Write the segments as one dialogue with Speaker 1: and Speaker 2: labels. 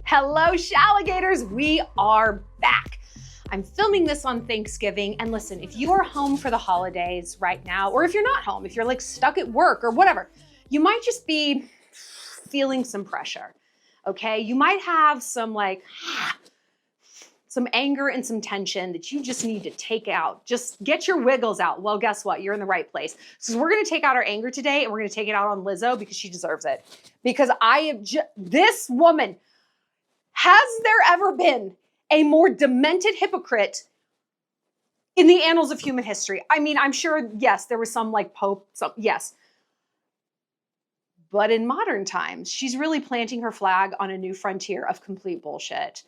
Speaker 1: Hello, Shalligators, we are back. I'm filming this on Thanksgiving, and listen, if you are home for the holidays right now, or if you're not home, if you're like stuck at work or whatever, you might just be feeling some pressure, okay? You might have some some anger and some tension that you just need to take out. Just get your wiggles out. Well, guess what? You're in the right place. So we're gonna take out our anger today, and we're gonna take it out on Lizzo because she deserves it. Because this woman, has there ever been a more demented hypocrite in the annals of human history? I mean, I'm sure, yes, there was some like Pope, yes. But in modern times, she's really planting her flag on a new frontier of complete bullshit.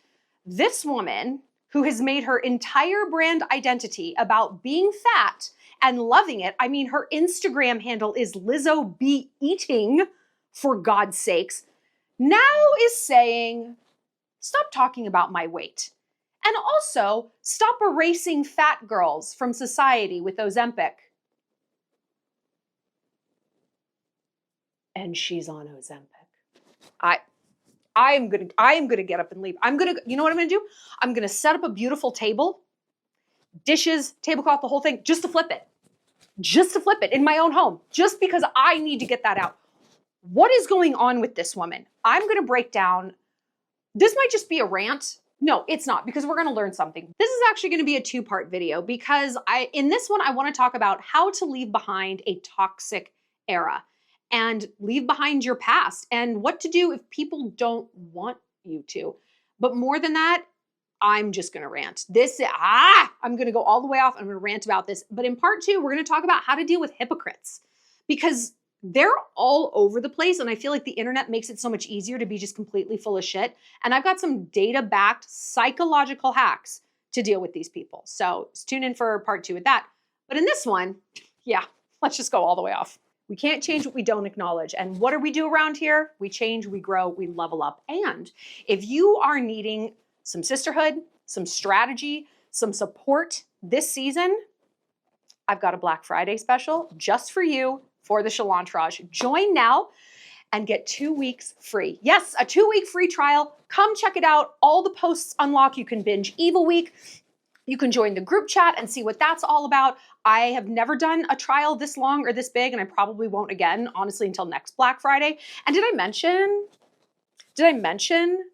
Speaker 1: This woman, who has made her entire brand identity about being fat and loving it, I mean, her Instagram handle is Lizzo Be Eating, for God's sakes, now is saying, stop talking about my weight. And also, stop erasing fat girls from society with Ozempic. And she's on Ozempic. I am gonna get up and leave. You know what I'm gonna do? I'm gonna set up a beautiful table, dishes, tablecloth, the whole thing, just to flip it. Just to flip it in my own home, just because I need to get that out. What is going on with this woman? I'm gonna break down. This might just be a rant. No, it's not, because we're gonna learn something. This is actually gonna be a two-part video because in this one, I wanna talk about how to leave behind a toxic era and leave behind your past and what to do if people don't want you to. But more than that, I'm just gonna rant. I'm gonna go all the way off. I'm gonna rant about this. But in part two, we're gonna talk about how to deal with hypocrites because they're all over the place. And I feel like the internet makes it so much easier to be just completely full of shit. And I've got some data-backed psychological hacks to deal with these people. So tune in for part two with that. But in this one, yeah, let's just go all the way off. We can't change what we don't acknowledge. And what do we do around here? We change, we grow, we level up. And if you are needing some sisterhood, some strategy, some support this season, I've got a Black Friday special just for you for the Shallon. Join now and get 2 weeks free. Yes, a 2-week free trial. Come check it out. All the posts unlock. You can binge Evil Week. You can join the group chat and see what that's all about. I have never done a trial this long or this big, and I probably won't again, honestly, until next Black Friday. And did I mention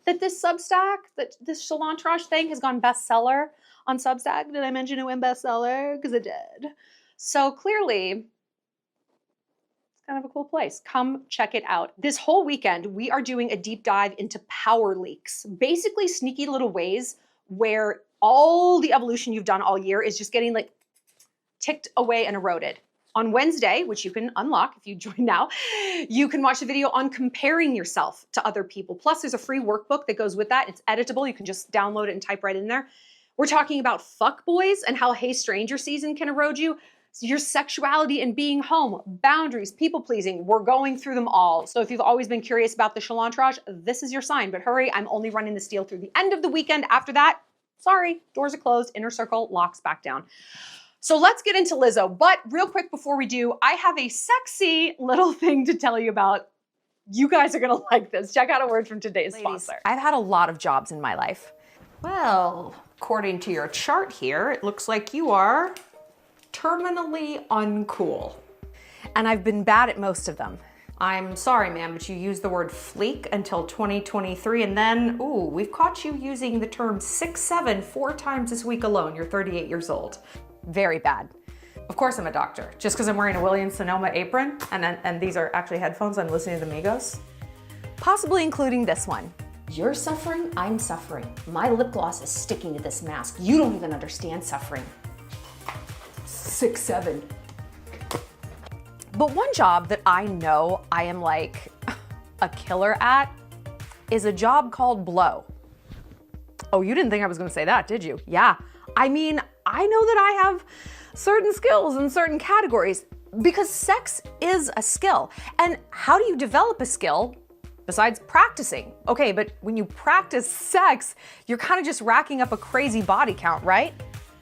Speaker 1: that this Substack, that this Shallon thing has gone bestseller on Substack? Did I mention it went bestseller? Because it did. So clearly, it's kind of a cool place. Come check it out. This whole weekend, we are doing a deep dive into power leaks, basically sneaky little ways where all the evolution you've done all year is just getting like ticked away and eroded. On Wednesday, which you can unlock if you join now, you can watch the video on comparing yourself to other people. Plus, there's a free workbook that goes with that. It's editable. You can just download it and type right in there. We're talking about fuckboys and how Hey Stranger season can erode you. Your sexuality and being home, boundaries, people pleasing. We're going through them all. So if you've always been curious about the Shallon, this is your sign. But hurry, I'm only running this deal through the end of the weekend. After that, sorry, doors are closed, inner circle locks back down. So let's get into Lizzo. But real quick before we do, I have a sexy little thing to tell you about. You guys are gonna like this. Check out a word from today's sponsor.
Speaker 2: I've had a lot of jobs in my life. Well, according to your chart here, it looks like you are terminally uncool. And I've been bad at most of them. I'm sorry, ma'am, but you used the word fleek until 2023, and then, ooh, we've caught you using the term 6'7" 4 times this week alone. You're 38 years old. Very bad. Of course I'm a doctor. Just because I'm wearing a Williams-Sonoma apron, and these are actually headphones, I'm listening to the Migos. Possibly including this one.
Speaker 3: You're suffering, I'm suffering. My lip gloss is sticking to this mask. You don't even understand suffering. 6'7".
Speaker 2: But one job that I know I am like a killer at is a job called blow. Oh, you didn't think I was gonna say that, did you? Yeah, I mean, I know that I have certain skills in certain categories because sex is a skill. And how do you develop a skill besides practicing? Okay, but when you practice sex, you're kind of just racking up a crazy body count, right?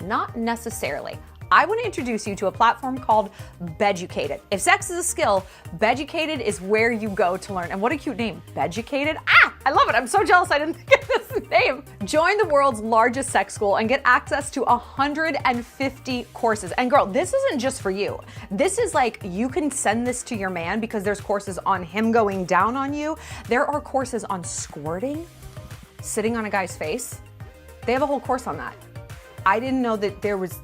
Speaker 2: Not necessarily. I want to introduce you to a platform called Beducated. If sex is a skill, Beducated is where you go to learn. And what a cute name, Beducated. Ah! I love it. I'm so jealous I didn't think of this name. Join the world's largest sex school and get access to 150 courses. And girl, this isn't just for you. This is like, you can send this to your man because there's courses on him going down on you. There are courses on squirting, sitting on a guy's face. They have a whole course on that. I didn't know that there was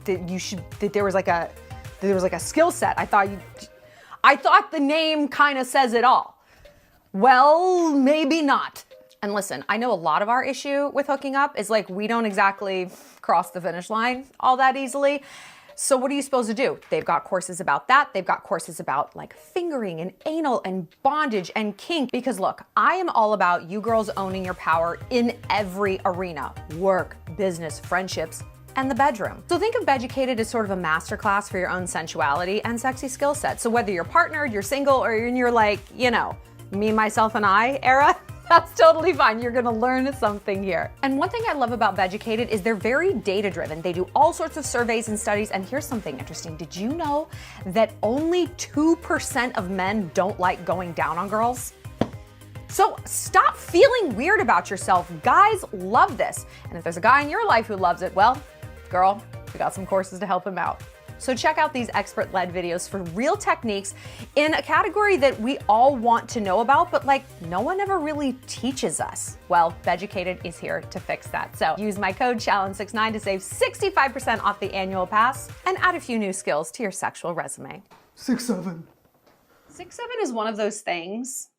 Speaker 2: like a skill set. I thought the name kind of says it all. Well, maybe not. And listen, I know a lot of our issue with hooking up is like, we don't exactly cross the finish line all that easily. So what are you supposed to do? They've got courses about that. They've got courses about like fingering and anal and bondage and kink. Because look, I am all about you girls owning your power in every arena: work, business, friendships, and the bedroom. So think of Beducated as sort of a masterclass for your own sensuality and sexy skill set. So whether you're partnered, you're single, or you're in your like, you know, me, myself, and I era, that's totally fine. You're gonna learn something here. And one thing I love about Beducated is they're very data-driven. They do all sorts of surveys and studies, and here's something interesting. Did you know that only 2% of men don't like going down on girls? So stop feeling weird about yourself. Guys love this. And if there's a guy in your life who loves it, well, girl, we got some courses to help him out. So check out these expert-led videos for real techniques in a category that we all want to know about, but like no one ever really teaches us. Well, Beducated is here to fix that. So use my code Shallon69 to save 65% off the annual pass and add a few new skills to your sexual resume.
Speaker 1: 6'7". 6'7" is one of those things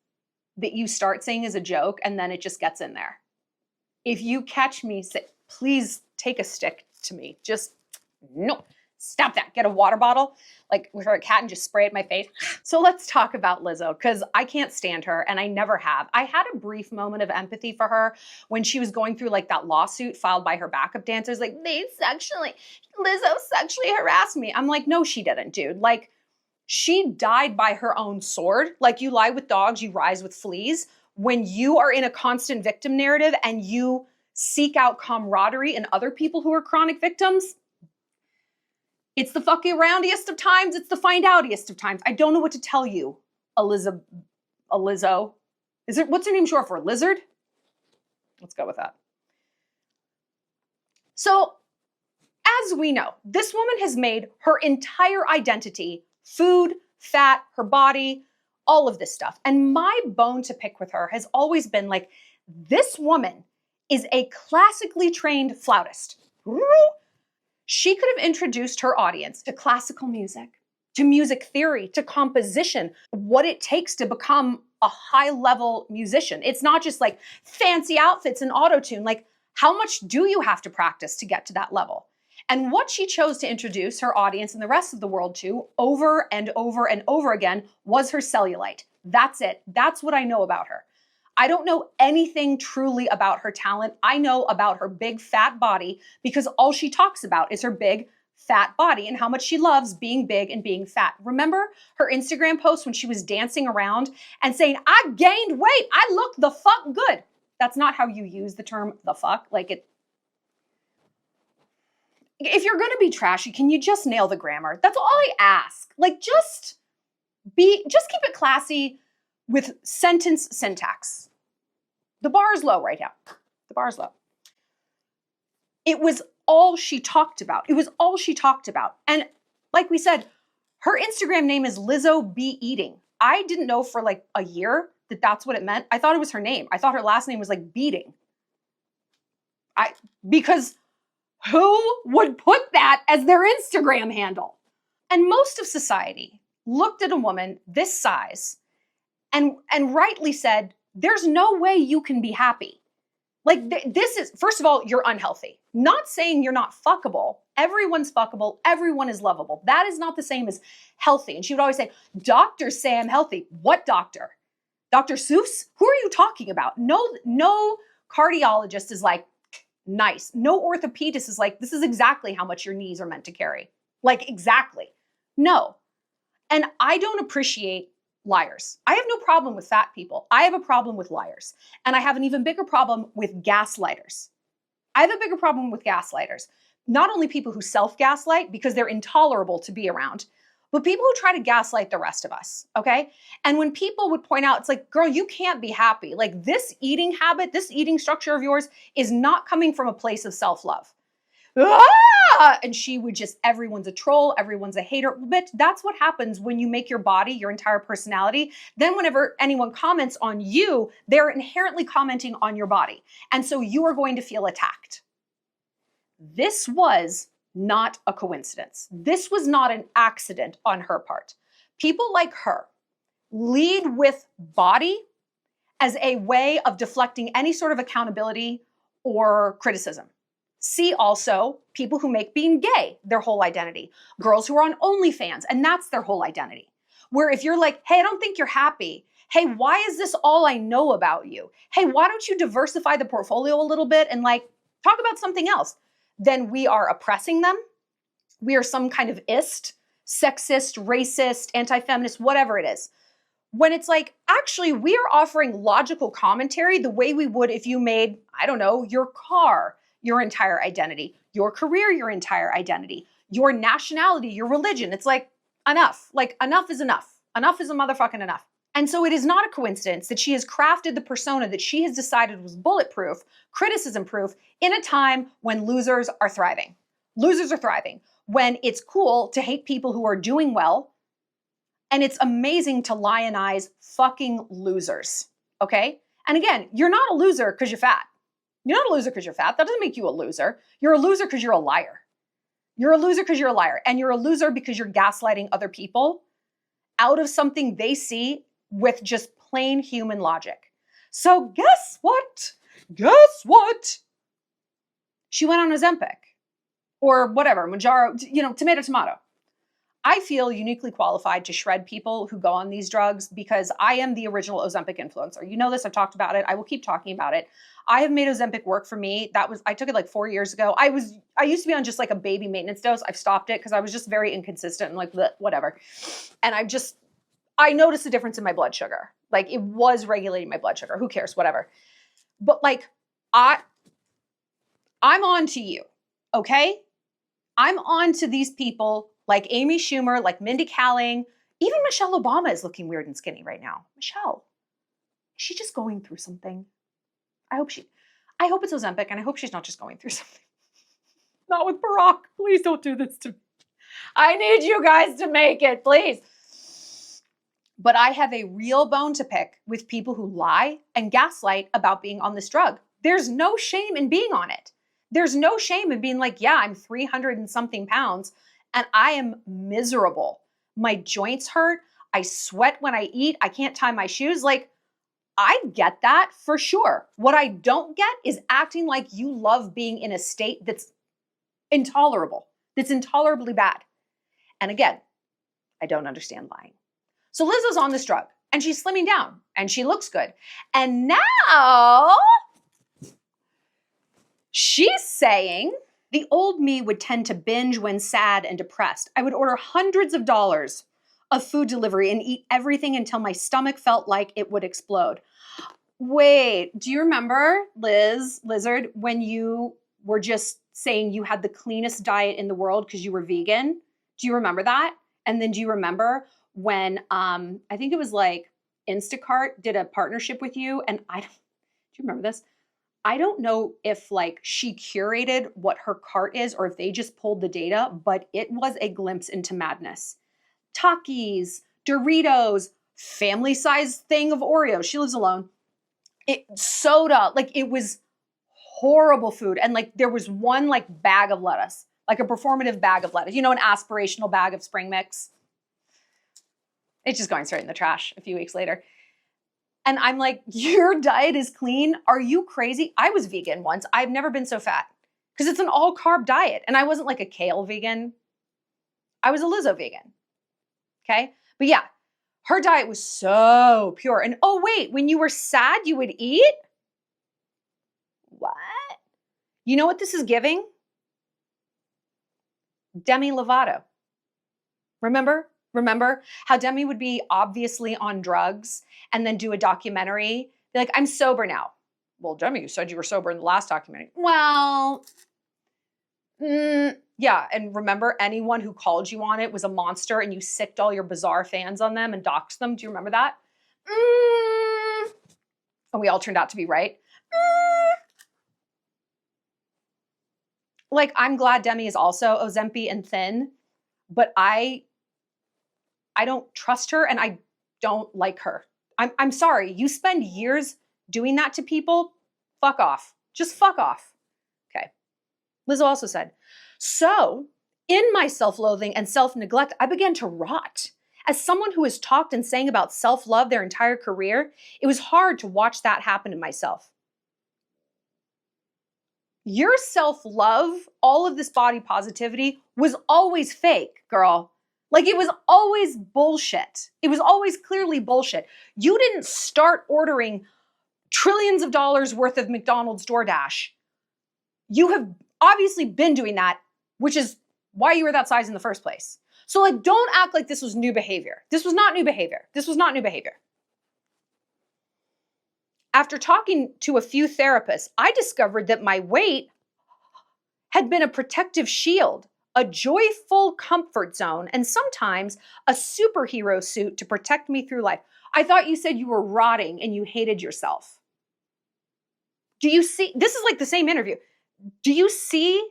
Speaker 1: that you start saying as a joke and then it just gets in there. If you catch me, say, please take a stick to me. Just no. Stop that. Get a water bottle, like with her cat, and just spray it in my face. So let's talk about Lizzo, because I can't stand her, and I never have. I had a brief moment of empathy for her when she was going through like that lawsuit filed by her backup dancers. Like, Lizzo sexually harassed me. I'm like, no, she didn't, dude. Like, she died by her own sword. Like, you lie with dogs, you rise with fleas. When you are in a constant victim narrative and you seek out camaraderie in other people who are chronic victims, it's the fucking roundiest of times. It's the find outiest of times. I don't know what to tell you, Lizzo. What's her name short for? Lizard? Let's go with that. So, as we know, this woman has made her entire identity food, fat, her body, all of this stuff. And my bone to pick with her has always been like, this woman is a classically trained flautist. She could have introduced her audience to classical music, to music theory, to composition, what it takes to become a high-level musician. It's not just like fancy outfits and auto-tune. Like, how much do you have to practice to get to that level? And what she chose to introduce her audience and the rest of the world to over and over and over again was her cellulite. That's it. That's what I know about her. I don't know anything truly about her talent. I know about her big fat body because all she talks about is her big fat body and how much she loves being big and being fat. Remember her Instagram post when she was dancing around and saying, I gained weight, I look the fuck good. That's not how you use the term the fuck. Like, it. If you're gonna be trashy, can you just nail the grammar? That's all I ask. Like, just keep it classy with sentence syntax. The bar is low right now. The bar is low. It was all she talked about. It was all she talked about. And like we said, her Instagram name is Lizzo Be Eating. I didn't know for like a year that that's what it meant. I thought it was her name. I thought her last name was like Beating. Because who would put that as their Instagram handle? And most of society looked at a woman this size and rightly said, there's no way you can be happy. Like, this is, first of all, you're unhealthy. Not saying you're not fuckable. Everyone's fuckable. Everyone is lovable. That is not the same as healthy. And she would always say, doctors say I'm healthy. What doctor? Dr. Seuss? Who are you talking about? No cardiologist is like, nice. No orthopedist is like, this is exactly how much your knees are meant to carry. Like, exactly. No. And I don't appreciate liars. I have no problem with fat people. I have a problem with liars. And I have an even bigger problem with gaslighters. I have a bigger problem with gaslighters. Not only people who self-gaslight because they're intolerable to be around, but people who try to gaslight the rest of us, okay? And when people would point out, it's like, girl, you can't be happy. Like this eating habit, this eating structure of yours is not coming from a place of self-love. Ah! And she would just, everyone's a troll, everyone's a hater. But that's what happens when you make your body your entire personality. Then whenever anyone comments on you, they're inherently commenting on your body. And so you are going to feel attacked. This was not a coincidence. This was not an accident on her part. People like her lead with body as a way of deflecting any sort of accountability or criticism. See also people who make being gay their whole identity. Girls who are on OnlyFans, and that's their whole identity. Where if you're like, hey, I don't think you're happy. Hey, why is this all I know about you? Hey, why don't you diversify the portfolio a little bit and like talk about something else? Then we are oppressing them. We are some kind of ist, sexist, racist, anti-feminist, whatever it is. When it's like, actually, we are offering logical commentary the way we would if you made, I don't know, your car your entire identity, your career your entire identity, your nationality, your religion. It's like, enough. Like, enough is enough. Enough is a motherfucking enough. And so it is not a coincidence that she has crafted the persona that she has decided was bulletproof, criticism-proof, in a time when losers are thriving. Losers are thriving. When it's cool to hate people who are doing well, and it's amazing to lionize fucking losers, okay? And again, you're not a loser because you're fat. You're not a loser because you're fat. That doesn't make you a loser. You're a loser because you're a liar. You're a loser because you're a liar. And you're a loser because you're gaslighting other people out of something they see with just plain human logic. So guess what? Guess what? She went on Ozempic or whatever, Mounjaro, tomato, tomato. I feel uniquely qualified to shred people who go on these drugs because I am the original Ozempic influencer. You know this, I've talked about it. I will keep talking about it. I have made Ozempic work for me. I took it like 4 years ago. I used to be on just like a baby maintenance dose. I've stopped it because I was just very inconsistent and like, bleh, whatever. And I noticed a difference in my blood sugar. Like it was regulating my blood sugar. Who cares? Whatever. But like, I'm on to you, okay? I'm on to these people like Amy Schumer, like Mindy Kaling. Even Michelle Obama is looking weird and skinny right now. Michelle, is she just going through something? I hope it's Ozempic, and I hope she's not just going through something. Not with Barack. Please don't do this to me. I need you guys to make it, please. But I have a real bone to pick with people who lie and gaslight about being on this drug. There's no shame in being on it. There's no shame in being like, yeah, I'm 300 and something pounds and I am miserable. My joints hurt. I sweat when I eat. I can't tie my shoes. Like, I get that for sure. What I don't get is acting like you love being in a state that's intolerable, that's intolerably bad. And again, I don't understand lying. So LIZZO's on this drug and she's slimming down and she looks good. And now she's saying the old me would tend to binge when sad and depressed. I would order hundreds of dollars of food delivery and eat everything until my stomach felt like it would explode. Wait, do you remember, Lizard, when you were just saying you had the cleanest diet in the world because you were vegan? Do you remember that? And then do you remember when I think it was like Instacart did a partnership with you? And do you remember this? I don't know if like she curated what her cart is or if they just pulled the data, but it was a glimpse into madness. Takis, Doritos, family-sized thing of Oreos. She lives alone. Soda, like it was horrible food. And like there was one like bag of lettuce, like a performative bag of lettuce, an aspirational bag of spring mix. It's just going straight in the trash a few weeks later. And I'm like, your diet is clean? Are you crazy? I was vegan once. I've never been so fat because it's an all carb diet. And I wasn't like a kale vegan. I was a LIZZO vegan. Okay. But yeah, her diet was so pure. And oh, wait, when you were sad, you would eat? What? You know what this is giving? Demi Lovato. Remember how Demi would be obviously on drugs and then do a documentary? Be like, I'm sober now. Well, Demi, you said you were sober in the last documentary. Well, Yeah, and remember, anyone who called you on it was a monster and you sicked all your bizarre fans on them and doxed them. Do you remember that? And we all turned out to be right. Like, I'm glad Demi is also Ozempic and thin, but I don't trust her and I don't like her. I'm sorry. You spend years doing that to people. Fuck off. Just fuck off. Okay. Lizzo also said, so in my self-loathing and self-neglect, I began to rot. As someone who has talked and sang about self-love their entire career, it was hard to watch that happen to myself. Your self-love, all of this body positivity was always fake, girl. Like, it was always bullshit. It was always clearly bullshit. You didn't start ordering trillions of dollars worth of McDonald's DoorDash. You have obviously been doing that, which is why you were that size in the first place. So, like, don't act like this was new behavior. This was not new behavior. This was not new behavior. After talking to a few therapists, I discovered that my weight had been a protective shield, a joyful comfort zone, and sometimes a superhero suit to protect me through life. I thought you said you were rotting and you hated yourself. Do you see? This is like the same interview. Do you see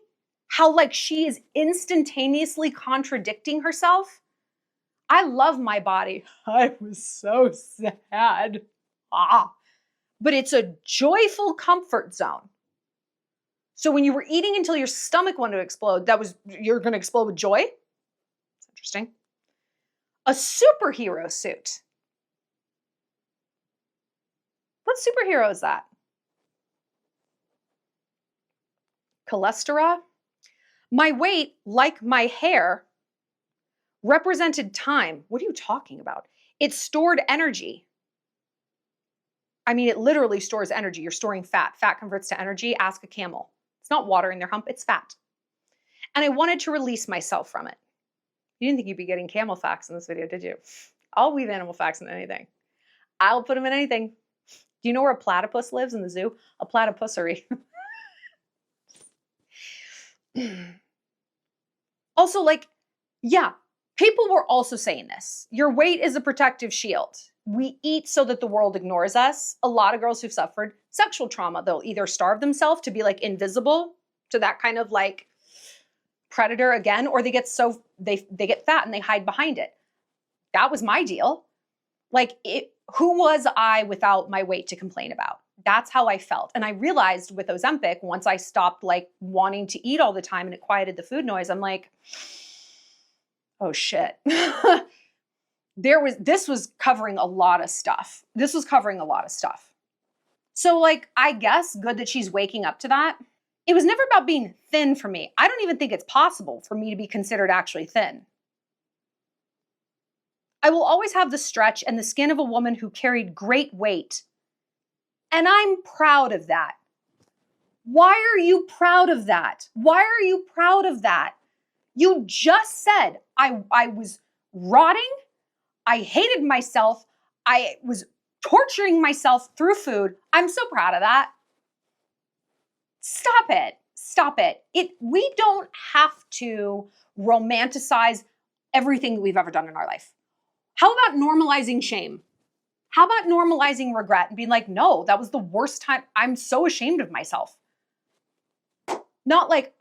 Speaker 1: how, like, she is instantaneously contradicting herself? I love my body. I was so sad. But it's a joyful comfort zone. So when you were eating until your stomach wanted to explode, you're going to explode with joy? It's interesting. A superhero suit. What superhero is that? Cholesterol? My weight, like my hair, represented time. What are you talking about? It stored energy. I mean, it literally stores energy. You're storing fat. Fat converts to energy. Ask a camel. It's not water in their hump, it's fat. And I wanted to release myself from it. You didn't think you'd be getting camel facts in this video, did you? I'll weave animal facts into anything. I'll put them in anything. Do you know where a platypus lives in the zoo? A platypussery. Also, like, yeah, people were also saying this. Your weight is a protective shield. We eat so that the world ignores us. A lot of girls who've suffered sexual trauma, they'll either starve themselves to be, like, invisible to that kind of, like, predator again, or they get fat and they hide behind it. That was my deal. Like, who was I without my weight to complain about? That's how I felt. And I realized with Ozempic, once I stopped, like, wanting to eat all the time and it quieted the food noise, I'm like, oh shit. This was covering a lot of stuff. This was covering a lot of stuff. So, like, I guess good that she's waking up to that. It was never about being thin for me. I don't even think it's possible for me to be considered actually thin. I will always have the stretch and the skin of a woman who carried great weight. And I'm proud of that. Why are you proud of that? Why are you proud of that? You just said I was rotting. I hated myself. I was torturing myself through food. I'm so proud of that. Stop it. Stop it. We don't have to romanticize everything that we've ever done in our life. How about normalizing shame? How about normalizing regret and being like, no, that was the worst time. I'm so ashamed of myself. Not like,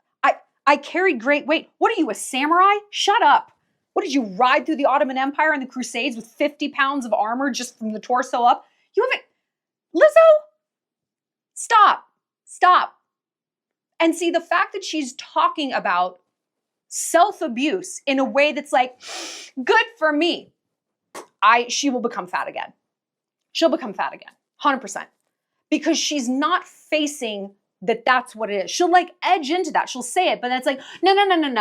Speaker 1: I carried great weight. What are you, a samurai? Shut up. What, did you ride through the Ottoman Empire and the Crusades with 50 pounds of armor just from the torso up? You haven't, Lizzo? Stop. Stop. And see, the fact that she's talking about self-abuse in a way that's like, good for me. She will become fat again. She'll become fat again, 100%. Because she's not facing that that's what it is. She'll, like, edge into that. She'll say it, but it's like, no,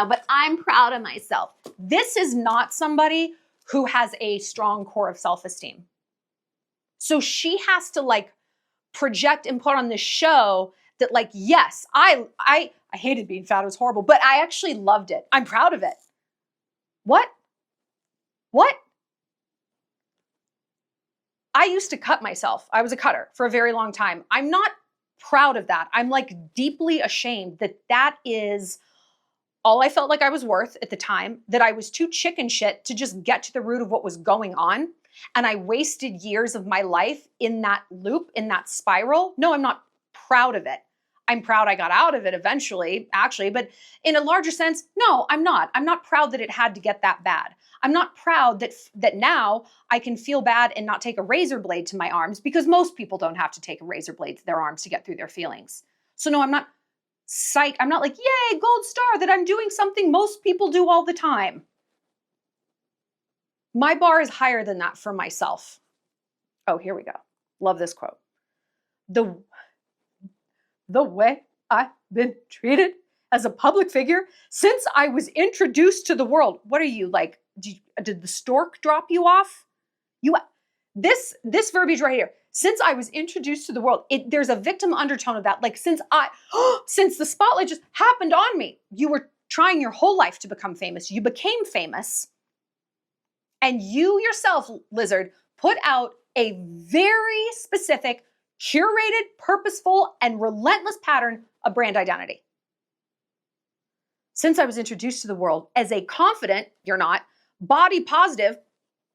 Speaker 1: but I'm proud of myself. This is not somebody who has a strong core of self-esteem. So she has to, like, project and put on this show that, like, yes, I hated being fat. It was horrible, but I actually loved it. I'm proud of it. What? I used to cut myself. I was a cutter for a very long time. I'm not proud of that. I'm, like, deeply ashamed that is all I felt like I was worth at the time, that I was too chicken shit to just get to the root of what was going on. And I wasted years of my life in that loop, in that spiral. No, I'm not proud of it. I'm proud I got out of it eventually, actually, but in a larger sense, no, I'm not. I'm not proud that it had to get that bad. I'm not proud that now I can feel bad and not take a razor blade to my arms, because most people don't have to take a razor blade to their arms to get through their feelings. So no, I'm not I'm not like, yay, gold star, that I'm doing something most people do all the time. My bar is higher than that for myself. Oh, here we go. Love this quote. The way I've been treated as a public figure since I was introduced to the world. What are you, like, did the stork drop you off? This verbiage right here. Since I was introduced to the world, there's a victim undertone of that. Like, since the spotlight just happened on me, you were trying your whole life to become famous. You became famous. And you yourself, Lizard, put out a very specific, curated, purposeful, and relentless pattern of brand identity. Since I was introduced to the world as a confident, you're not, body positive,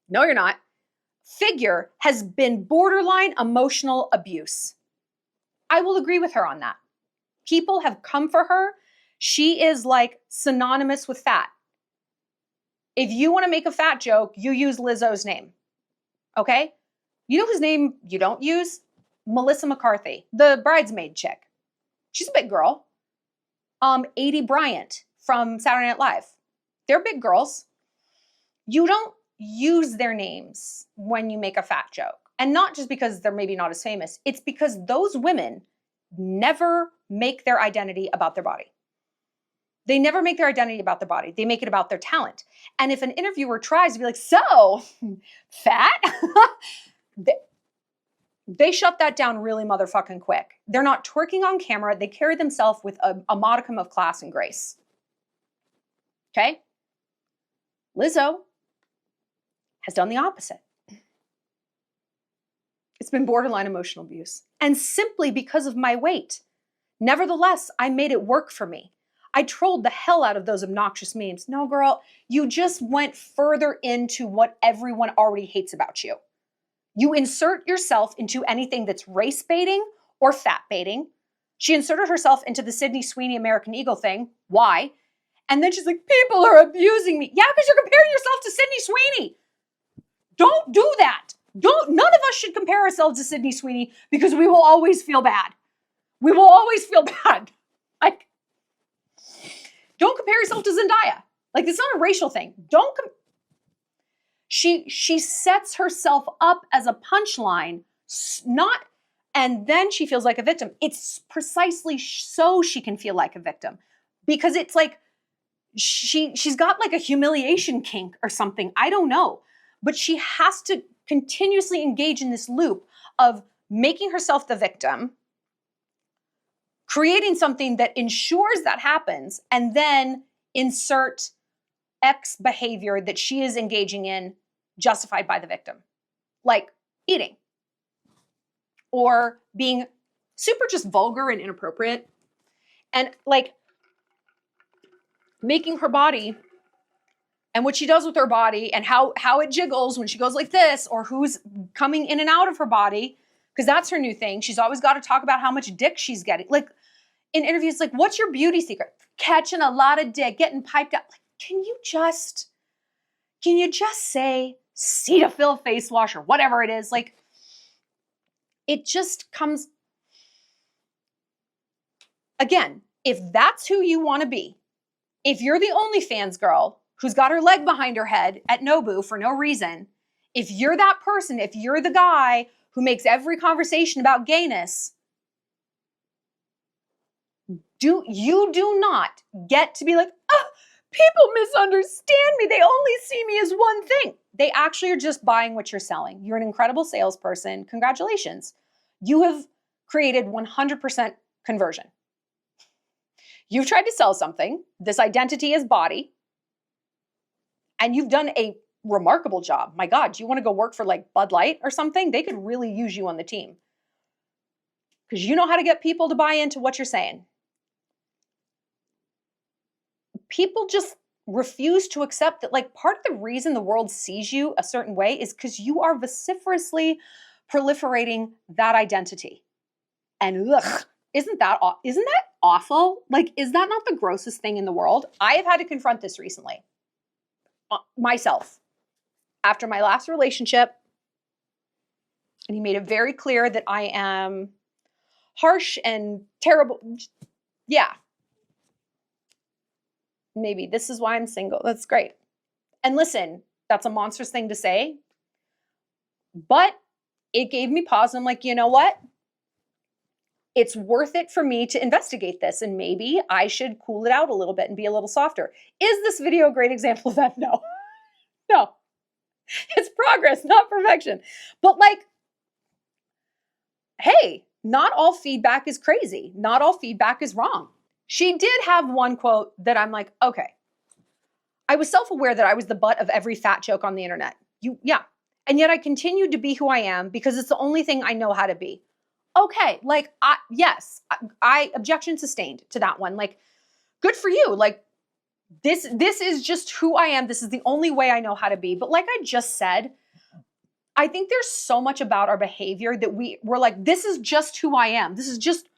Speaker 1: no, you're not, figure has been borderline emotional abuse. I will agree with her on that. People have come for her. She is like synonymous with fat. If you want to make a fat joke, you use Lizzo's name. Okay? You know whose name you don't use? Melissa McCarthy, the bridesmaid chick. She's a big girl. Adie Bryant from Saturday Night Live. They're big girls. You don't use their names when you make a fat joke. And not just because they're maybe not as famous. It's because those women never make their identity about their body. They never make their identity about their body. They make it about their talent. And if an interviewer tries to be like, so, fat? They shut that down really motherfucking quick. They're not twerking on camera. They carry themselves with a modicum of class and grace. Okay? Lizzo has done the opposite. It's been borderline emotional abuse. And simply because of my weight. Nevertheless, I made it work for me. I trolled the hell out of those obnoxious memes. No, girl, you just went further into what everyone already hates about you. You insert yourself into anything that's race baiting or fat baiting. She inserted herself into the Sydney Sweeney American Eagle thing. Why? And then she's like, people are abusing me. Yeah, because you're comparing yourself to Sydney Sweeney. Don't do that. None of us should compare ourselves to Sydney Sweeney, because we will always feel bad. We will always feel bad. Like, don't compare yourself to Zendaya. Like, it's not a racial thing. She sets herself up as a punchline, and then she feels like a victim. It's precisely so she can feel like a victim, because it's like she's got like a humiliation kink or something. I don't know, but she has to continuously engage in this loop of making herself the victim, creating something that ensures that happens, and then insert X behavior that she is engaging in justified by the victim. Like eating. Or being super just vulgar and inappropriate. And like making her body and what she does with her body and how it jiggles when she goes like this, or who's coming in and out of her body, because that's her new thing. She's always got to talk about how much dick she's getting. Like in interviews, like, what's your beauty secret? Catching a lot of dick, getting piped up. Like, can you just say Cetaphil face wash or whatever it is? Like, it just comes. Again, if that's who you want to be, if you're the OnlyFans girl who's got her leg behind her head at Nobu for no reason, if you're that person, if you're the guy who makes every conversation about gayness, you do not get to be like, oh, people misunderstand me. They only see me as one thing. They actually are just buying what you're selling. You're an incredible salesperson. Congratulations. You have created 100% conversion. You've tried to sell something. This identity is body. And you've done a remarkable job. My God, do you want to go work for like Bud Light or something? They could really use you on the team. Because you know how to get people to buy into what you're saying. people just refuse to accept that, like, part of the reason the world sees you a certain way is because you are vociferously proliferating that identity. And ugh, isn't that awful? Like, is that not the grossest thing in the world? I have had to confront this recently myself after my last relationship. And he made it very clear that I am harsh and terrible. Yeah. Maybe this is why I'm single. That's great. And listen, that's a monstrous thing to say, but it gave me pause. And I'm like, you know what? It's worth it for me to investigate this, and maybe I should cool it out a little bit and be a little softer. Is this video a great example of that? No. No. It's progress, not perfection. But like, hey, not all feedback is crazy. Not all feedback is wrong. She did have one quote that I'm like, okay. I was self-aware that I was the butt of every fat joke on the internet. Yeah. And yet I continued to be who I am because it's the only thing I know how to be. Okay, like, yes, I objection sustained to that one. Like, good for you. Like, this is just who I am. This is the only way I know how to be. But like I just said, I think there's so much about our behavior that we're like, this is just who I am. This is just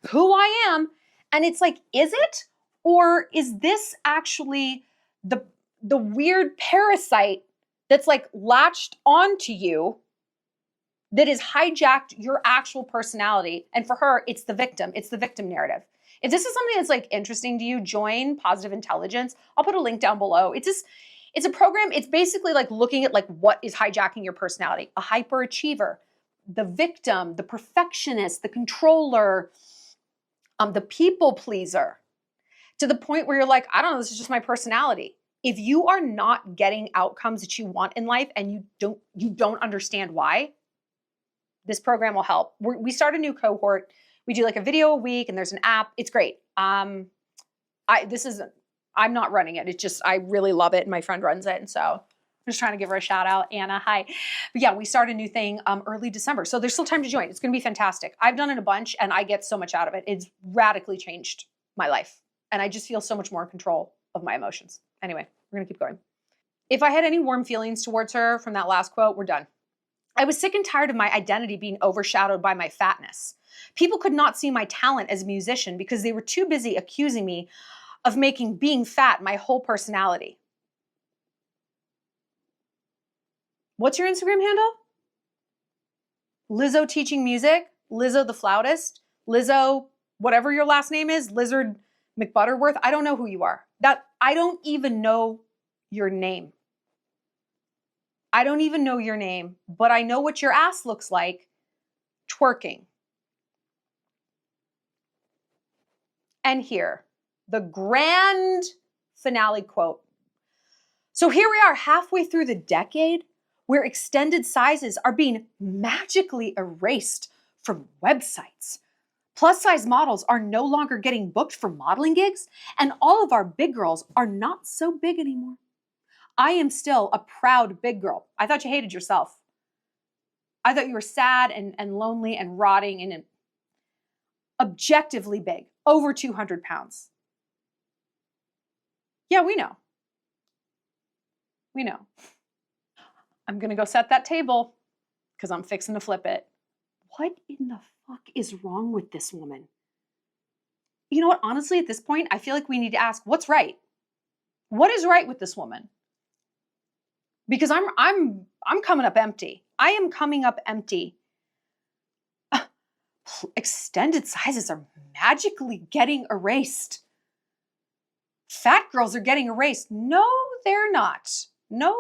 Speaker 1: who I am. And it's like, is it? Or is this actually the weird parasite that's like latched onto you that has hijacked your actual personality? And for her, it's the victim. It's the victim narrative. If this is something that's like interesting to you, join Positive Intelligence. I'll put a link down below. It's a program. It's basically like looking at like what is hijacking your personality. A hyperachiever, the victim, the perfectionist, the controller, the people pleaser, to the point where you're like, I don't know, this is just my personality. If you are not getting outcomes that you want in life and you don't understand why, this program will help. We start a new cohort. We do like a video a week and there's an app. It's great. I'm not running it. It's just, I really love it. And my friend runs it. And so I'm just trying to give her a shout out. Anna, hi. But yeah, we start a new thing early December. So there's still time to join. It's going to be fantastic. I've done it a bunch and I get so much out of it. It's radically changed my life. And I just feel so much more in control of my emotions. Anyway, we're going to keep going. If I had any warm feelings towards her from that last quote, we're done. I was sick and tired of my identity being overshadowed by my fatness. People could not see my talent as a musician because they were too busy accusing me of making being fat my whole personality. What's your Instagram handle? Lizzo teaching music, Lizzo the flautist, Lizzo, whatever your last name is, Lizard McButterworth. I don't know who you are. I don't even know your name. I don't even know your name, but I know what your ass looks like twerking. And here, the grand finale quote. So here we are halfway through the decade where extended sizes are being magically erased from websites. Plus size models are no longer getting booked for modeling gigs, and all of our big girls are not so big anymore. I am still a proud big girl. I thought you hated yourself. I thought you were sad and lonely and rotting and objectively big, over 200 pounds. Yeah, we know. We know. I'm going to go set that table because I'm fixing to flip it. What in the fuck is wrong with this woman? You know what? Honestly, at this point, I feel like we need to ask, what's right? What is right with this woman? Because I'm coming up empty. I am coming up empty. Extended sizes are magically getting erased. Fat girls are getting erased. No, they're not. No.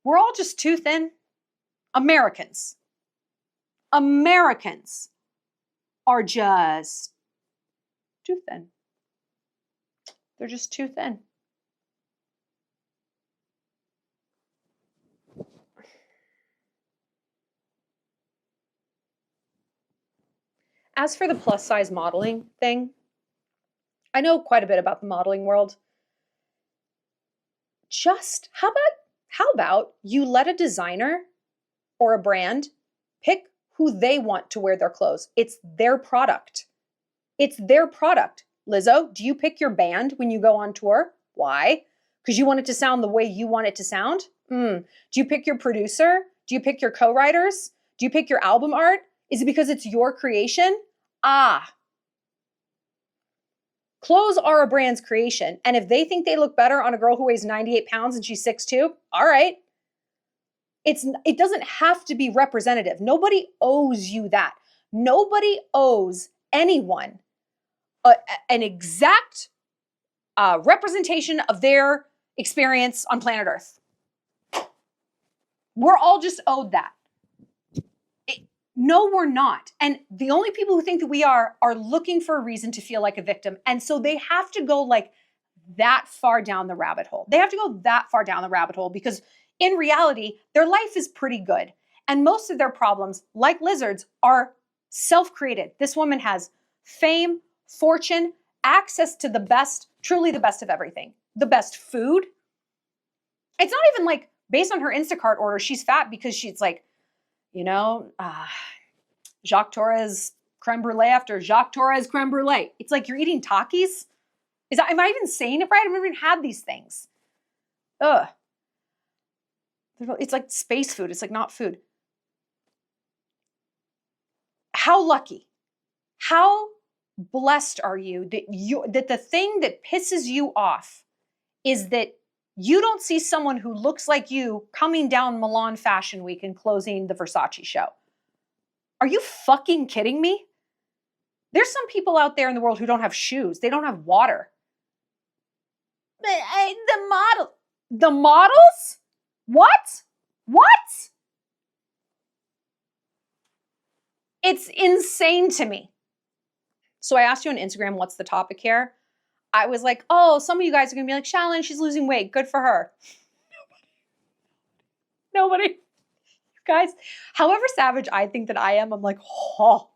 Speaker 1: We're all just too thin. Americans are just too thin. They're just too thin. As for the plus size modeling thing, I know quite a bit about the modeling world. Just how about you let a designer or a brand pick who they want to wear their clothes? It's their product. It's their product. Lizzo, do you pick your band when you go on tour? Why? Because you want it to sound the way you want it to sound? Do you pick your producer? Do you pick your co-writers? Do you pick your album art? Is it because it's your creation? Clothes are a brand's creation. And if they think they look better on a girl who weighs 98 pounds and she's 6'2", all right. It doesn't have to be representative. Nobody owes you that. Nobody owes anyone an exact representation of their experience on planet Earth. We're all just owed that. No, we're not. And the only people who think that we are looking for a reason to feel like a victim. And so they have to go like that far down the rabbit hole. They have to go that far down the rabbit hole because in reality, their life is pretty good. And most of their problems, like lizards, are self-created. This woman has fame, fortune, access to the best, truly the best of everything. The best food. It's not even like based on her Instacart order, she's fat because she's like, Jacques Torres creme brulee after Jacques Torres creme brulee. It's like you're eating Takis. Am I even saying it right? I've never even had these things. Ugh. It's like space food. It's like not food. How lucky, how blessed are you that the thing that pisses you off is that you don't see someone who looks like you coming down Milan Fashion Week and closing the Versace show. Are you fucking kidding me? There's some people out there in the world who don't have shoes. They don't have water. But the models? What? It's insane to me. So I asked you on Instagram, what's the topic here? I was like, oh, some of you guys are going to be like, Shallon, she's losing weight. Good for her. Nobody. You guys, however savage I think that I am, I'm like, oh,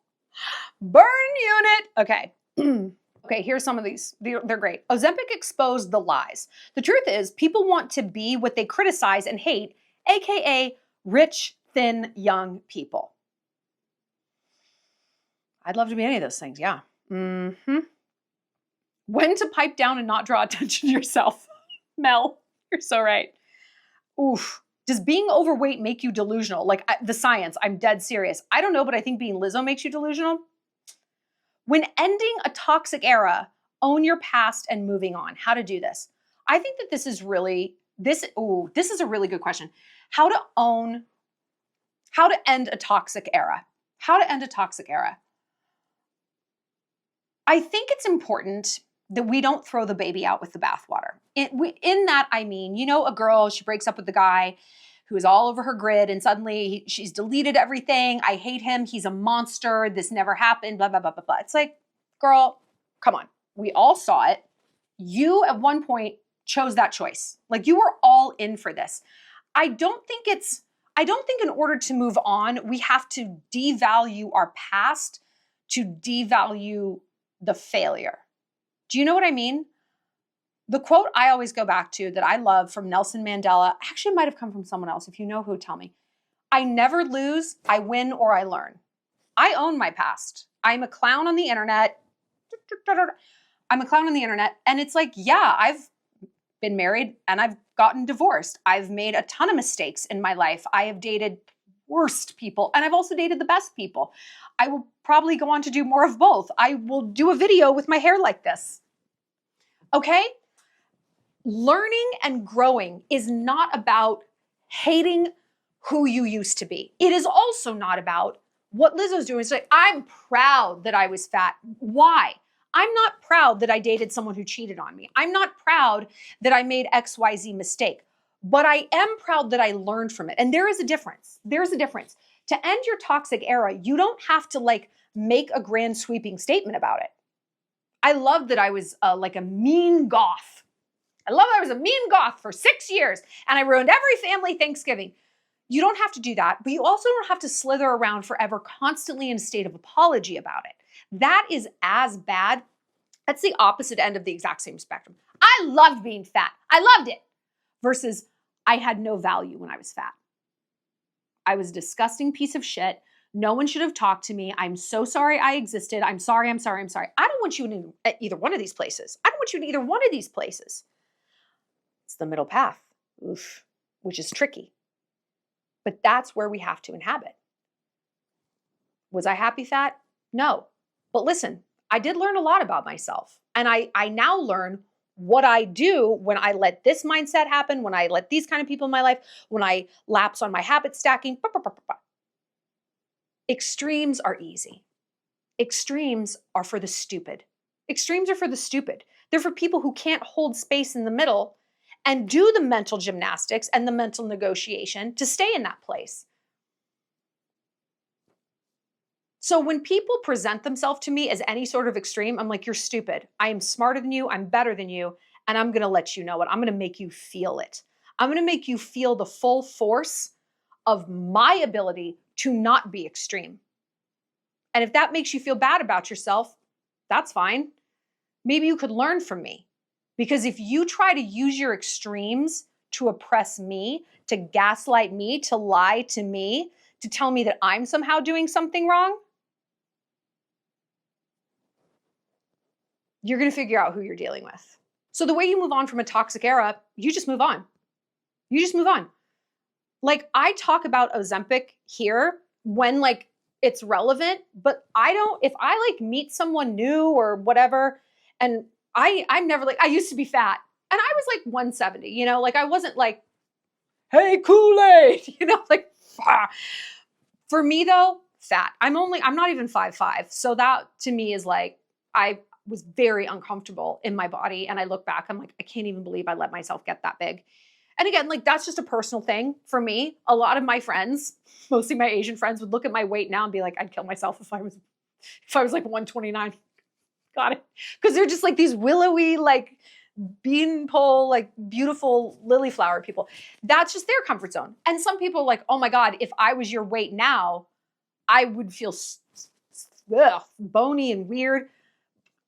Speaker 1: burn unit. Okay. Okay, here's some of these. They're great. Ozempic exposed the lies. The truth is, people want to be what they criticize and hate, aka rich, thin, young people. I'd love to be any of those things, yeah. When to pipe down and not draw attention to yourself. Mel, you're so right. Oof. Does being overweight make you delusional? Like the science, I'm dead serious. I don't know, but I think being Lizzo makes you delusional. When ending a toxic era, own your past and moving on. How to do this? I think that this is a really good question. How to end a toxic era. How to end a toxic era. I think it's important that we don't throw the baby out with the bathwater. In that, I mean, a girl, she breaks up with the guy who is all over her grid and suddenly she's deleted everything. I hate him. He's a monster. This never happened, blah, blah, blah, blah, blah. It's like, girl, come on. We all saw it. You at one point chose that choice. Like you were all in for this. I don't think in order to move on, we have to devalue our past to devalue the failure. Do you know what I mean? The quote I always go back to that I love from Nelson Mandela, actually might have come from someone else. If you know who, tell me. I never lose, I win or I learn. I own my past. I'm a clown on the internet. And it's like, yeah, I've been married and I've gotten divorced. I've made a ton of mistakes in my life. I have dated worst people and I've also dated the best people. I will probably go on to do more of both. I will do a video with my hair like this. Okay? Learning and growing is not about hating who you used to be. It is also not about what Lizzo's doing. It's like, I'm proud that I was fat. Why? I'm not proud that I dated someone who cheated on me. I'm not proud that I made XYZ mistake, but I am proud that I learned from it. And there is a difference. There's a difference. To end your toxic era, you don't have to make a grand sweeping statement about it. I love that I was like a mean goth. I love that I was a mean goth for 6 years and I ruined every family Thanksgiving. You don't have to do that, but you also don't have to slither around forever constantly in a state of apology about it. That is as bad. That's the opposite end of the exact same spectrum. I loved being fat. I loved it. Versus I had no value when I was fat. I was a disgusting piece of shit. No one should have talked to me. I'm so sorry I existed. I'm sorry, I'm sorry, I'm sorry. I don't want you in either one of these places. I don't want you in either one of these places. It's the middle path, oof, which is tricky. But that's where we have to inhabit. Was I happy fat? No. But listen, I did learn a lot about myself. And I now learn what I do when I let this mindset happen, when I let these kind of people in my life, when I lapse on my habit stacking. Extremes are easy. Extremes are for the stupid. Extremes are for the stupid. They're for people who can't hold space in the middle and do the mental gymnastics and the mental negotiation to stay in that place. So when people present themselves to me as any sort of extreme, I'm like, you're stupid. I am smarter than you. I'm better than you. And I'm going to let you know it. I'm going to make you feel it. I'm going to make you feel the full force of my ability to not be extreme. And if that makes you feel bad about yourself, that's fine. Maybe you could learn from me. Because if you try to use your extremes to oppress me, to gaslight me, to lie to me, to tell me that I'm somehow doing something wrong, you're going to figure out who you're dealing with. So the way you move on from a toxic era, you just move on. You just move on. Like, I talk about Ozempic here when like it's relevant, but I don't, if I like meet someone new or whatever, and I'm never like, I used to be fat and I was like 170, you know, like I wasn't like, hey, Kool-Aid, you know, like, for me though, fat. I'm not even 5'5". So that to me is like, I was very uncomfortable in my body. And I look back, I'm like, I can't even believe I let myself get that big. And again, like that's just a personal thing for me. A lot of my friends, mostly my Asian friends, would look at my weight now and be like, I'd kill myself if I was like 129. Got it. Because they're just like these willowy, like beanpole, like beautiful lily flower people. That's just their comfort zone. And some people are like, oh my God, if I was your weight now, I would feel bony and weird.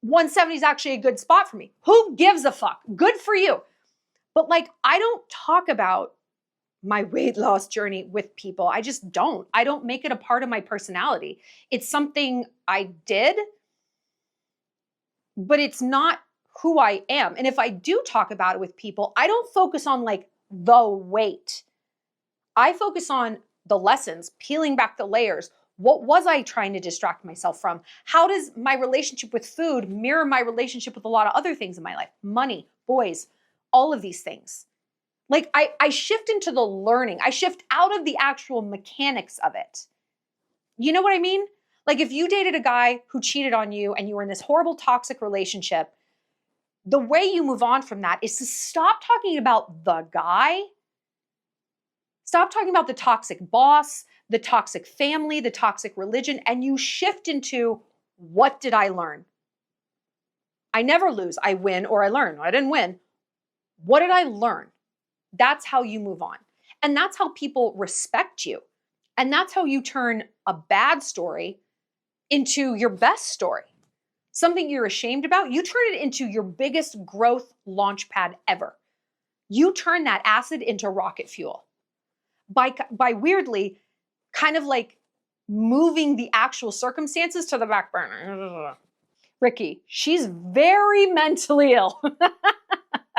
Speaker 1: 170 is actually a good spot for me. Who gives a fuck? Good for you. But like, I don't talk about my weight loss journey with people. I just don't. I don't make it a part of my personality. It's something I did, but it's not who I am. And if I do talk about it with people, I don't focus on like the weight. I focus on the lessons, peeling back the layers. What was I trying to distract myself from? How does my relationship with food mirror my relationship with a lot of other things in my life? Money, boys, all of these things. Like I shift into the learning. I shift out of the actual mechanics of it. You know what I mean? Like if you dated a guy who cheated on you and you were in this horrible toxic relationship, the way you move on from that is to stop talking about the guy. Stop talking about the toxic boss, the toxic family, the toxic religion, and you shift into, what did I learn? I never lose. I win or I learn. I didn't win. What did I learn? That's how you move on. And that's how people respect you. And that's how you turn a bad story into your best story. Something you're ashamed about, you turn it into your biggest growth launch pad ever. You turn that acid into rocket fuel by weirdly kind of like moving the actual circumstances to the back burner. Ricky, she's very mentally ill.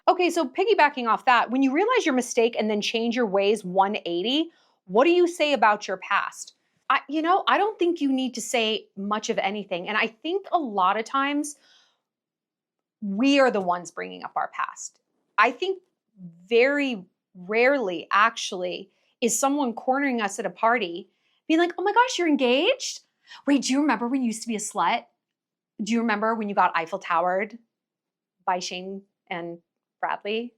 Speaker 1: Okay, so piggybacking off that, when you realize your mistake and then change your ways 180, what do you say about your past? I don't think you need to say much of anything. And I think a lot of times we are the ones bringing up our past. I think very rarely actually is someone cornering us at a party being like, oh my gosh, you're engaged? Wait, do you remember when you used to be a slut? Do you remember when you got Eiffel Towered by Shane and Bradley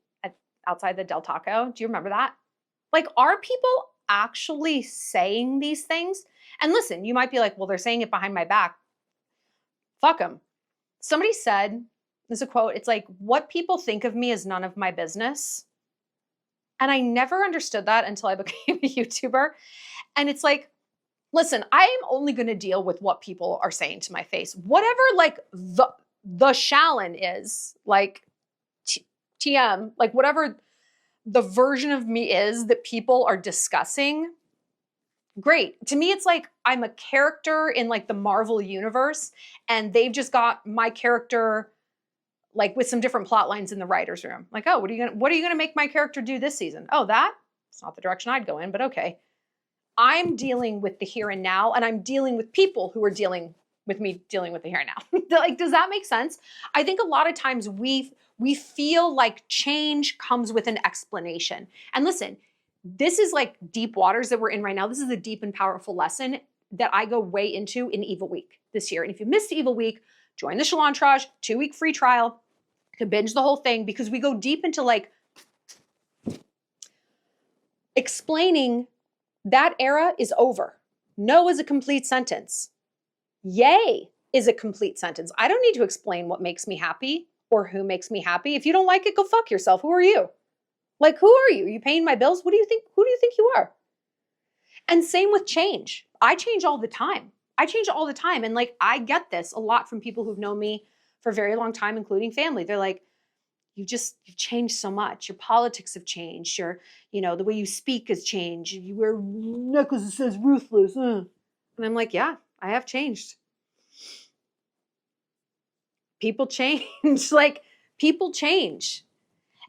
Speaker 1: outside the Del Taco? Do you remember that? Like, are people actually saying these things? And listen, you might be like, well, they're saying it behind my back. Fuck them. Somebody said, there's a quote, it's like, what people think of me is none of my business. And I never understood that until I became a YouTuber. And it's like, listen, I am only going to deal with what people are saying to my face. Whatever like the Shallon is, like TM, like whatever the version of me is that people are discussing, Great. To me, it's like I'm a character in like the Marvel universe, and they've just got my character like with some different plot lines in the writer's room. Like, oh, what are you gonna make my character do this season? Oh, that? It's not the direction I'd go in, but okay. I'm dealing with the here and now, and I'm dealing with people who are dealing with me dealing with the here and now. Like, does that make sense? I think a lot of times we feel like change comes with an explanation. And listen, this is like deep waters that we're in right now. This is a deep and powerful lesson that I go way into in Evil Week this year. And if you missed Evil Week, join the Shallon 2-week free trial to binge the whole thing, because we go deep into like explaining that era is over. No is a complete sentence. Yay is a complete sentence. I don't need to explain what makes me happy or who makes me happy. If you don't like it, go fuck yourself. Who are you? Like, who are you? Are you paying my bills? What do you think? Who do you think you are? And same with change. I change all the time. And like, I get this a lot from people who've known me for a very long time, including family. They're like, you've changed so much. Your politics have changed. The way you speak has changed. You wear necklace that says ruthless. And I'm like, yeah, I have changed. People change. Like, people change.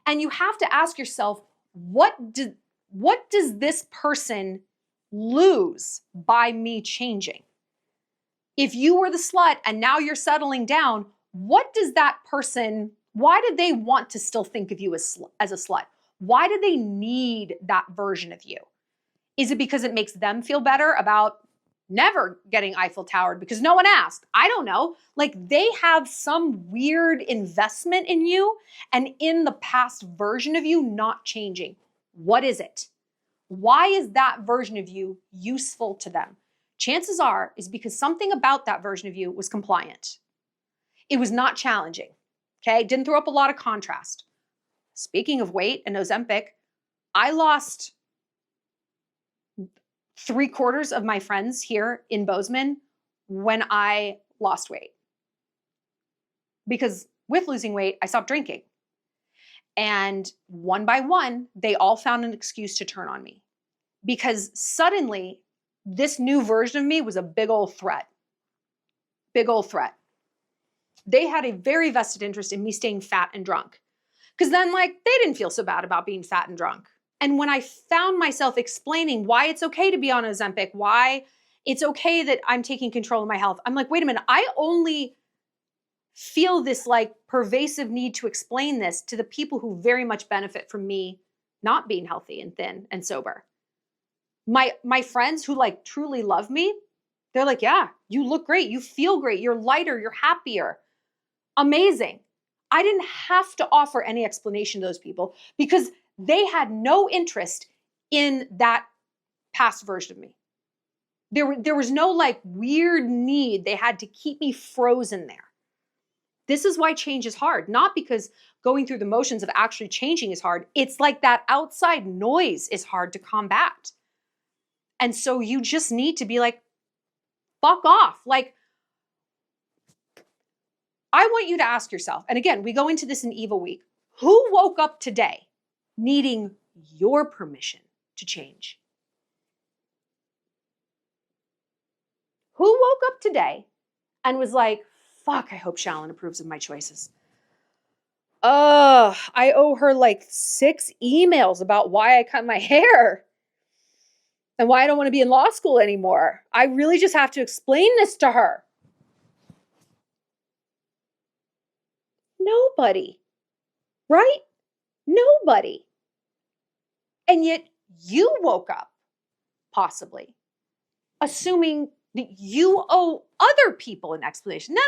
Speaker 1: And you have to ask yourself, what does this person lose by me changing? If you were the slut and now you're settling down, what does that person, why did they want to still think of you as a slut? Why do they need that version of you? Is it because it makes them feel better about never getting Eiffel Towered because no one asked? I don't know. Like, they have some weird investment in you and in the past version of you not changing. What is it? Why is that version of you useful to them? Chances are is because something about that version of you was compliant. It was not challenging. Okay? Didn't throw up a lot of contrast. Speaking of weight and Ozempic, I lost 3/4 of my friends here in Bozeman when I lost weight. Because with losing weight, I stopped drinking. And one by one, they all found an excuse to turn on me. Because suddenly, this new version of me was a big old threat. Big old threat. They had a very vested interest in me staying fat and drunk. Because then, like, they didn't feel so bad about being fat and drunk. And when I found myself explaining why it's okay to be on Ozempic, why it's okay that I'm taking control of my health, I'm like, wait a minute, I only feel this like pervasive need to explain this to the people who very much benefit from me not being healthy and thin and sober. My friends who like truly love me, they're like, yeah, you look great, you feel great, you're lighter, you're happier. Amazing. I didn't have to offer any explanation to those people because they had no interest in that past version of me. There was no like weird need. They had to keep me frozen there. This is why change is hard, not because going through the motions of actually changing is hard. It's like that outside noise is hard to combat. And so you just need to be like, fuck off. Like, I want you to ask yourself, and again, we go into this in Evil Week, who woke up today needing your permission to change? Who woke up today and was like, fuck, I hope Shallon approves of my choices. I owe her like 6 emails about why I cut my hair and why I don't want to be in law school anymore. I really just have to explain this to her. Nobody, right? Nobody. And yet you woke up, possibly, assuming that you owe other people an explanation. No.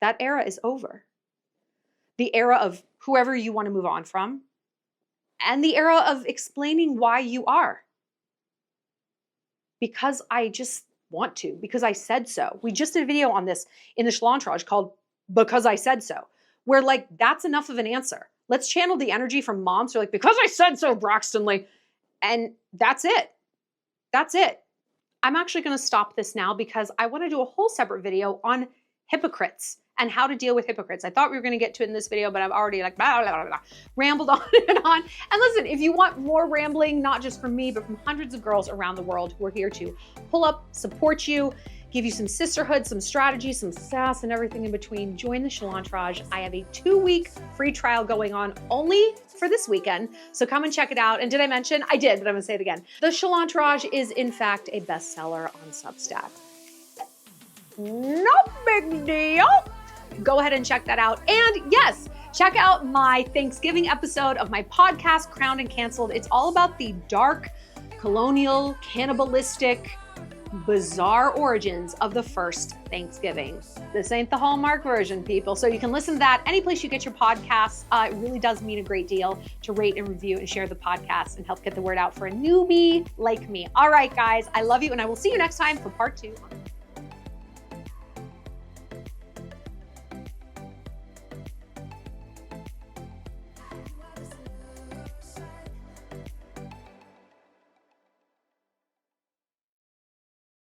Speaker 1: That era is over. The era of whoever you want to move on from, and the era of explaining why you are. Because I just want to, because I said so. We just did a video on this in the Shallon called Because I Said So, where like, that's enough of an answer. Let's channel the energy from moms who are like, because I said so, Braxton Lee. And that's it. That's it. I'm actually going to stop this now because I want to do a whole separate video on hypocrites and how to deal with hypocrites. I thought we were going to get to it in this video, but I've already like blah, blah, blah, blah, rambled on and on. And listen, if you want more rambling, not just from me, but from hundreds of girls around the world who are here to pull up, support you, give you some sisterhood, some strategy, some sass, and everything in between, join the Shallontrage. I have a 2-week free trial going on only for this weekend. So come and check it out. And did I mention? I did, but I'm gonna say it again. The Shallontrage is in fact a bestseller on Substack. No big deal. Go ahead and check that out. And yes, check out my Thanksgiving episode of my podcast, Crowned and Canceled. It's all about the dark, colonial, cannibalistic, bizarre origins of the first Thanksgiving. This ain't the Hallmark version, people. So you can listen to that any place you get your podcasts. It really does mean a great deal to rate and review and share the podcast and help get the word out for a newbie like me. All right, guys, I love you, and I will see you next time for part 2.